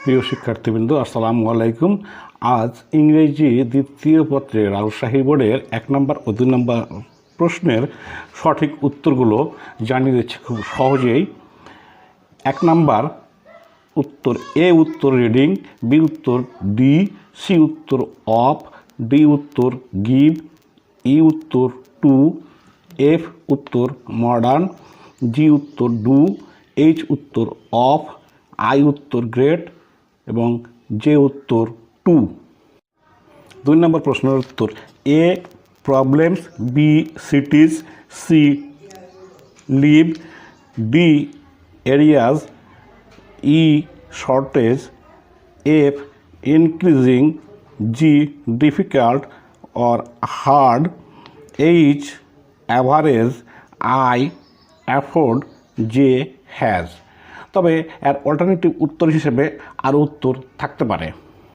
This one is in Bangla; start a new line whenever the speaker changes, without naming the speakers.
প্রিয় শিক্ষার্থীবৃন্দ, আসসালামু আলাইকুম। আজ ইংরেজি দ্বিতীয় পত্রে রাজশাহী বোর্ডের 1 নম্বর ও 2 নম্বর প্রশ্নের সঠিক উত্তরগুলো জানিয়ে দিচ্ছি খুব সহজেই। 1 নম্বর উত্তর এ উত্তর রিডিং, বি উত্তর ডি, সি উত্তর অফ, ডি উত্তর গিভ, ই উত্তর টু, এফ উত্তর মডার্ন, জি উত্তর ডু, এইচ উত্তর অফ, আই উত্তর গ্রেট এবং যে উত্তর টু। 2 নম্বর প্রশ্নের উত্তর A problems, B cities, C live, D areas, E shortage, F increasing, G difficult or hard, H average, I afford, J has. তবে এর অল্টারনেটিভ উত্তর হিসেবে আরও উত্তর থাকতে পারে।